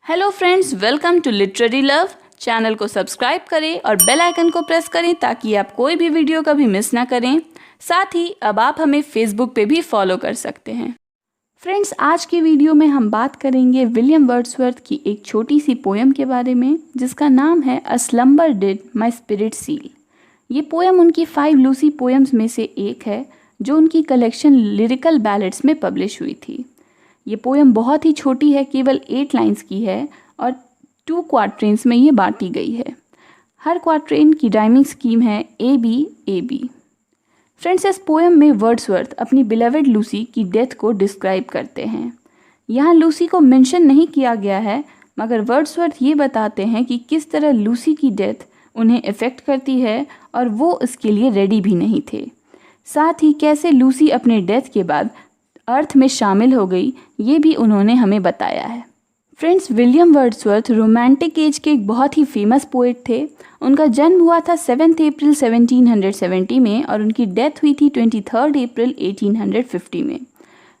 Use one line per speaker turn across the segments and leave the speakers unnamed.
Hello friends, welcome to literary love. Channel को subscribe करें और बेल आइकन को प्रेस करें ताकि आप कोई भी वीडियो कभी मिस ना करें। साथ ही अब आप हमें फेसबुक पे भी फॉलो कर सकते हैं। फ्रेंड्स, आज की वीडियो में हम बात करेंगे विलियम वर्ड्सवर्थ की एक छोटी सी पोएम के बारे में जिसका नाम है a slumber did my spirit seal. ये पोएम उनकी 5 लूसी पोएम्स में से एक है जो उनकी कलेक्शन लिरिकल बैलेड्स में पब्लिश हुई थी। ये पोएम बहुत ही छोटी है, केवल 8 लाइंस की है और 2 क्वार्ट्रेन्स में ये बांटी गई है। हर क्वार्ट्रेन की राइमिंग स्कीम है A B A B. Friends, इस पोएम में वर्ड्सवर्थ अपनी बिलवेड लूसी की डेथ को डिस्क्राइब करते हैं। यहाँ लूसी को मेंशन नहीं किया गया है, मगर वर्ड्सवर्थ ये बताते हैं कि किस तरह लूसी की डेथ उन्हें इफ़ेक्ट करती है और वो इसके लिए रेडी भी नहीं थे। साथ ही कैसे लूसी अपने डेथ के बाद अर्थ में शामिल हो गई, ये भी उन्होंने हमें बताया है। Friends, William Wordsworth romantic as के एक बहुत ही फेमस पोएट थे। उनका जन्म हुआ था 7 अप्रैल 1770 में और उनकी डेथ हुई थी 23 अप्रैल 1850 में।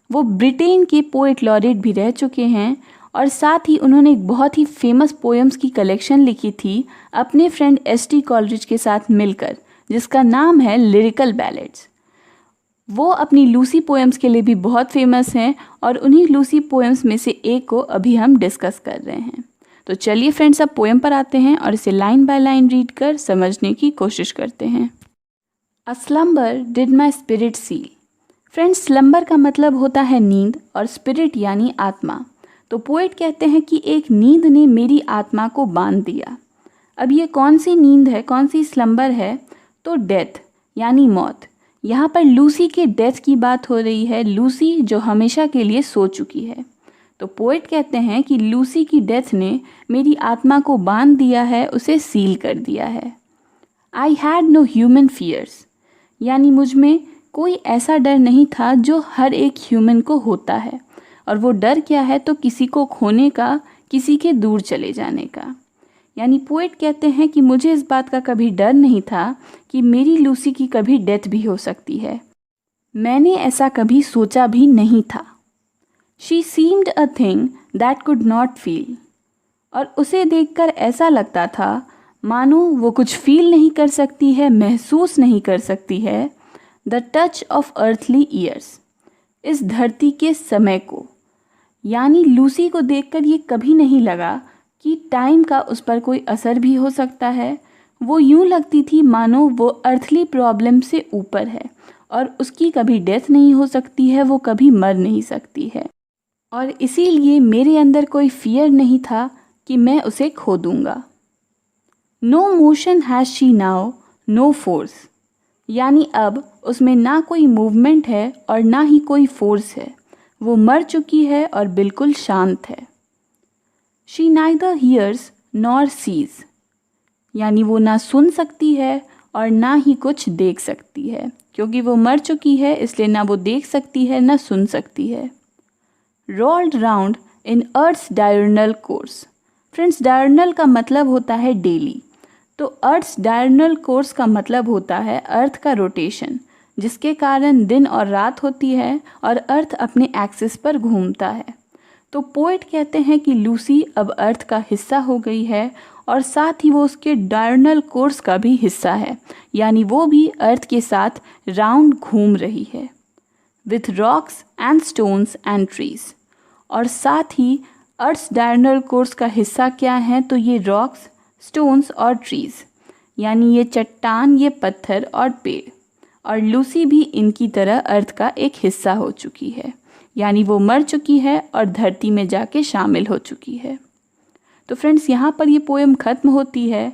वो ब्रिटेन के पोएट लॉरेट भी रह चुके हैं और साथ ही उन्होंने एक बहुत ही फेमस पोएम्स की कलेक्शन लिखी थी अपने फ्रेंड एस.टी. कॉलरिज के साथ मिलकर, जिसका नाम है लिरिकल बैलेड्स। वो अपनी लूसी पोएम्स के लिए भी बहुत फेमस हैं और उन्हीं लूसी पोएम्स में से एक को अभी हम डिस्कस कर रहे हैं। तो चलिए फ्रेंड्स, अब पोएम पर आते हैं और इसे लाइन बाय लाइन रीड कर समझने की कोशिश करते हैं। A slumber did my spirit seal. Friends, slumber का मतलब होता है नींद और स्पिरिट यानी आत्मा। तो पोएट कहते हैं कि एक नींद ने मेरी आत्मा को बांध दिया। अब ये कौन सी नींद है, कौन सी स्लम्बर है? तो डेथ यानी मौत। यहाँ पर लूसी के डेथ की बात हो रही है, लूसी जो हमेशा के लिए सो चुकी है। तो पोएट कहते हैं कि लूसी की डेथ ने मेरी आत्मा को बांध दिया है, उसे सील कर दिया है। I had no human fears, यानी मुझ में कोई ऐसा डर नहीं था जो हर एक ह्यूमन को होता है। और वो डर क्या है? तो किसी को खोने का, किसी के दूर चले जाने का। यानी पोएट कहते हैं कि मुझे इस बात का कभी डर नहीं था कि मेरी लूसी की कभी डेथ भी हो सकती है। मैंने ऐसा कभी सोचा भी नहीं था। She seemed a thing that could not feel, और उसे देखकर ऐसा लगता था मानो वो कुछ फील नहीं कर सकती है, महसूस नहीं कर सकती है। The touch of earthly years, इस धरती के समय को। यानी लूसी को देखकर ये कभी नहीं लगा कि टाइम का उस पर कोई असर भी हो सकता है। वो यूं लगती थी मानो वो अर्थली प्रॉब्लम से ऊपर है और उसकी कभी डेथ नहीं हो सकती है, वो कभी मर नहीं सकती है। और इसीलिए मेरे अंदर कोई फियर नहीं था कि मैं उसे खो दूंगा। No motion has she now, no force, यानी अब उसमें ना कोई मूवमेंट है और ना ही कोई फोर्स है। वो मर चुकी है और बिल्कुल शांत है। She neither hears nor sees, यानी वो ना सुन सकती है और ना ही कुछ देख सकती है, क्योंकि वो मर चुकी है इसलिए ना वो देख सकती है ना सुन सकती है। Rolled round in earth's diurnal course. Friends, diurnal का मतलब होता है डेली, तो अर्थ्स डायurnal कोर्स का मतलब होता है अर्थ का रोटेशन, जिसके कारण दिन और रात होती है और अर्थ अपने एक्सिस पर घूमता है। तो पोएट कहते हैं कि लूसी अब अर्थ का हिस्सा हो गई है और साथ ही वो उसके डायurnal कोर्स का भी हिस्सा है, यानी वो भी अर्थ के साथ राउंड घूम रही है। With rocks and stones and trees, और साथ ही अर्थ डायurnal कोर्स का हिस्सा क्या है? तो ये रॉक्स, स्टोन्स और ट्रीज, यानी ये चट्टान, ये पत्थर और पेड़। और लूसी भी इनकी तरह अर्थ का एक हिस्सा हो चुकी है, यानी वो मर चुकी है और धरती में जाके शामिल हो चुकी है। तो फ्रेंड्स, यहाँ पर ये पोएम ख़त्म होती है।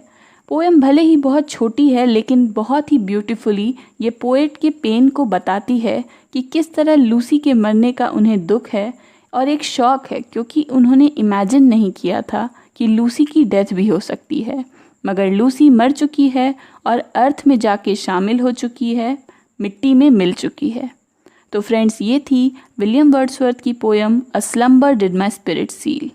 पोएम भले ही बहुत छोटी है लेकिन बहुत ही ब्यूटीफुली ये पोएट के पेन को बताती है कि किस तरह लूसी के मरने का उन्हें दुख है और एक शौक है, क्योंकि उन्होंने इमेजिन नहीं किया था कि लूसी की डेथ भी हो सकती है। मगर लूसी मर चुकी है और अर्थ में जाके शामिल हो चुकी है, मिट्टी में मिल चुकी है। तो फ्रेंड्स, ये थी विलियम वर्ड्सवर्थ की poem a slumber did my spirit seal.